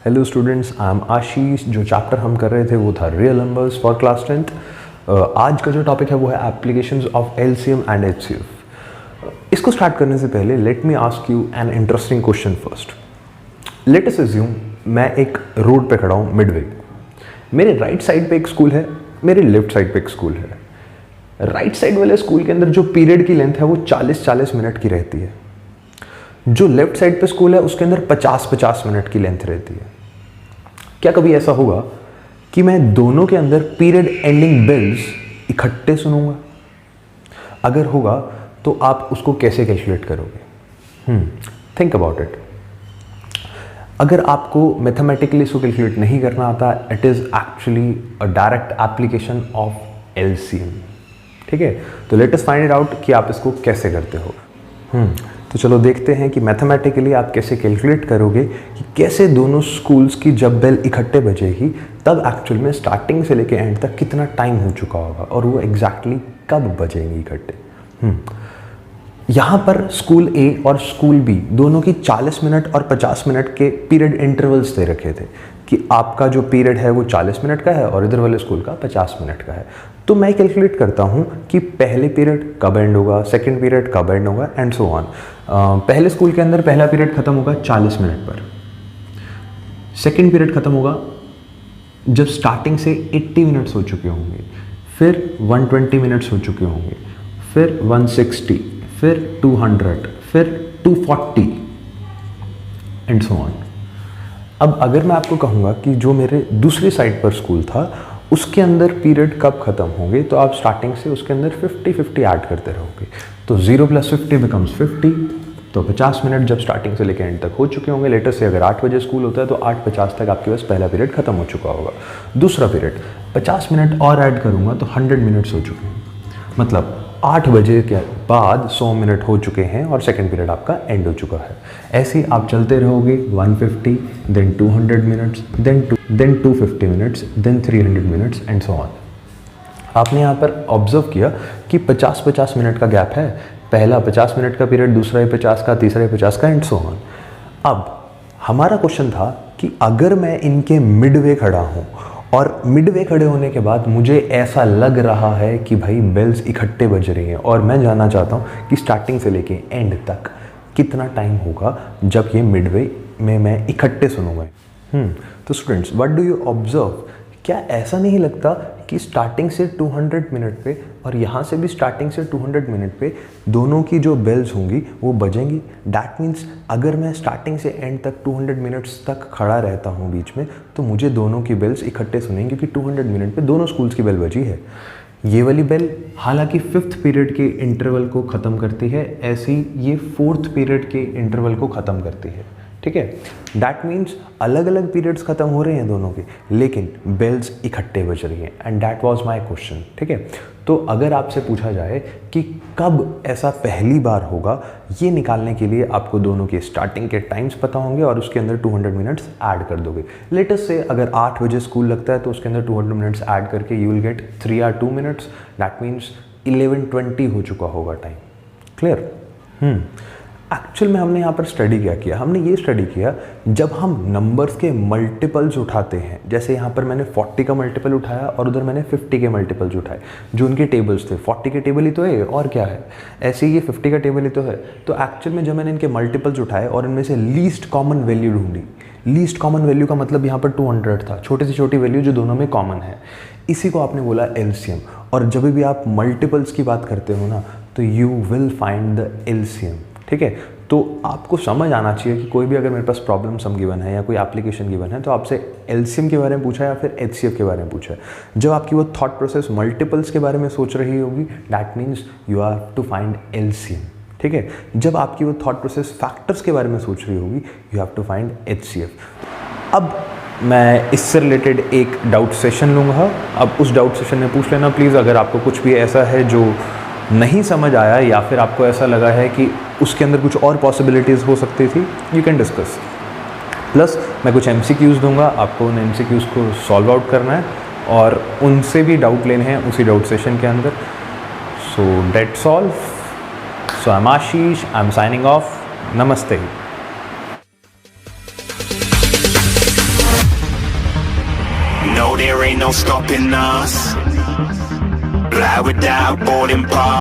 Hello students, I am आशीष। जो chapter हम कर रहे थे वो था real numbers for class 10th। आज का जो टॉपिक है वो है applications of LCM and HCF. इसको स्टार्ट करने से पहले let me ask you an interesting question first. Let us assume मैं एक रोड पे खड़ा हूँ मिडवे। मेरे राइट साइड पे एक स्कूल है, मेरे लेफ्ट साइड पे एक स्कूल है। राइट साइड वाले स्कूल के अंदर जो पीरियड की लेंथ है वो 40-40 मिनट की रहती है। जो लेफ्ट साइड पे स्कूल है उसके अंदर 50-50 मिनट की लेंथ रहती है। क्या कभी ऐसा होगा कि मैं दोनों के अंदर पीरियड एंडिंग बेल्स इकट्ठे सुनूंगा? अगर होगा तो आप उसको कैसे कैलकुलेट करोगे? Think about it. अगर आपको मैथमेटिकली इसको कैलकुलेट नहीं करना आता, it is actually a direct application of LCM. ठीक है, तो let us find it out कि आप इसको कैसे करते हो। तो चलो देखते हैं कि मैथमेटिकली आप कैसे कैलकुलेट करोगे कि कैसे दोनों स्कूल्स की जब बेल इकट्ठे बजेगी तब एक्चुअल में स्टार्टिंग से लेके एंड तक कितना टाइम हो चुका होगा और वो एग्जैक्टली कब बजेंगी इकट्ठे। यहाँ पर स्कूल ए और स्कूल बी दोनों की 40 मिनट और 50 मिनट के पीरियड इंटरवल्स दे रखे थे कि आपका जो पीरियड है वो 40 मिनट का है और इधर वाले स्कूल का 50 मिनट का है। तो मैं कैलकुलेट करता हूँ कि पहले पीरियड कब एंड होगा, सेकंड पीरियड कब एंड होगा एंड सो ऑन। पहले स्कूल के अंदर पहला पीरियड खत्म होगा 40 मिनट पर। सेकंड पीरियड खत्म होगा जब स्टार्टिंग से 80 मिनट्स हो चुके होंगे, फिर 120 मिनट्स हो चुके होंगे, फिर 160, फिर 200, फिर 240 एंड सो ऑन। अब अगर मैं आपको कहूँगा कि जो मेरे दूसरी साइड पर स्कूल था उसके अंदर पीरियड कब खत्म होंगे, तो आप स्टार्टिंग से उसके अंदर 50-50 ऐड करते रहोगे। तो 0 + 50 बिकम्स 50। तो 50 मिनट जब स्टार्टिंग से लेकर एंड तक हो चुके होंगे, लेटर से अगर 8 बजे स्कूल होता है तो 8:50 तक आपके पास पहला पीरियड खत्म हो चुका होगा। दूसरा पीरियड 50 मिनट और ऐड करूँगा तो 100 मिनट्स हो चुके हैं। मतलब 8 बजे के बाद 100 मिनट हो चुके हैं और सेकंड पीरियड आपका एंड हो चुका है। ऐसे ही आप चलते रहोगे 150, then 200 minutes, then 250 minutes, then 300 minutes and so on. आपने यहाँ पर ऑब्जर्व किया कि 50-50 मिनट का गैप है। पहला 50 मिनट का पीरियड, दूसरा ही 50 का, तीसरा ही 50 का एंड सो ऑन। अब हमारा क्वेश्चन था कि अगर मैं इनके मिडवे खड़ा हूँ और मिडवे खड़े होने के बाद मुझे ऐसा लग रहा है कि भाई बेल्स इकट्ठे बज रही हैं और मैं जानना चाहता हूँ कि स्टार्टिंग से लेके एंड तक कितना टाइम होगा जब ये मिडवे में मैं इकट्ठे सुनूंगा। तो students, what do you observe? क्या ऐसा नहीं लगता कि स्टार्टिंग से 200 मिनट पे और यहाँ से भी स्टार्टिंग से 200 मिनट पे दोनों की जो बेल्स होंगी वो बजेंगी? दैट मीन्स अगर मैं स्टार्टिंग से एंड तक 200 मिनट्स तक खड़ा रहता हूँ बीच में, तो मुझे दोनों की बेल्स इकट्ठे सुनेंगी क्योंकि 200 मिनट पे दोनों स्कूल्स की बेल बजी है। ये वाली बेल हालांकि 5th पीरियड के इंटरवल को ख़त्म करती है, ऐसी ये 4th पीरियड के इंटरवल को ख़त्म करती है। ठीक है, दैट मीन्स अलग अलग पीरियड्स खत्म हो रहे हैं दोनों के, लेकिन बेल्स इकट्ठे बज रही हैं and that was my question. ठीक है, तो अगर आपसे पूछा जाए कि कब ऐसा पहली बार होगा, ये निकालने के लिए आपको दोनों के स्टार्टिंग के टाइम्स पता होंगे और उसके अंदर 200 मिनट्स ऐड कर दोगे। लेटेस्ट से अगर 8 बजे स्कूल लगता है तो उसके अंदर 200 मिनट्स ऐड करके you will get 3 or 2 minutes. That means 11:20 हो चुका होगा टाइम। क्लियर? एक्चुअल में हमने यहाँ पर स्टडी क्या किया? हमने ये स्टडी किया जब हम नंबर्स के मल्टीपल्स उठाते हैं, जैसे यहाँ पर मैंने 40 का मल्टीपल उठाया और उधर मैंने 50 के मल्टीपल्स उठाए, जो उनके टेबल्स थे। 40 के टेबल ही तो है और क्या है, ऐसे ही ये 50 का टेबल ही तो है। तो एक्चुअल में जब मैंने इनके मल्टीपल्स उठाए और इनमें से लीस्ट कॉमन वैल्यू ढूंढी, लीस्ट कॉमन वैल्यू का मतलब यहाँ पर 200 था, छोटी से छोटी वैल्यू जो दोनों में कॉमन है, इसी को आपने बोला एलसीएम। और जब भी आप मल्टीपल्स की बात करते हो ना, तो you will find the LCM. ठीक है, तो आपको समझ आना चाहिए कि कोई भी अगर मेरे पास प्रॉब्लम सम गिवन है या कोई एप्लीकेशन गिवन है तो आपसे एलसीएम के बारे में पूछा या फिर एचसीएफ के बारे में पूछा है। जब आपकी वो थॉट प्रोसेस मल्टीपल्स के बारे में सोच रही होगी, that means you have to find LCM. ठीक है, जब आपकी वो थॉट प्रोसेस फैक्टर्स के बारे में सोच रही होगी, you have to find HCF. अब मैं इससे रिलेटेड एक डाउट सेशन लूँगा। अब उस डाउट सेशन में पूछ लेना प्लीज़, अगर आपको कुछ भी ऐसा है जो नहीं समझ आया या फिर आपको ऐसा लगा है कि उसके अंदर कुछ और पॉसिबिलिटीज़ हो सकती थी, यू कैन डिस्कस। प्लस मैं कुछ एमसीक्यूज़ दूंगा, आपको उन एमसीक्यूज़ को सॉल्व आउट करना है और उनसे भी डाउट लेने हैं उसी डाउट सेशन के अंदर। So that's all. So I am Ashish, I am signing off. नमस्ते। there ain't no stopping us. Fly without boarding pass.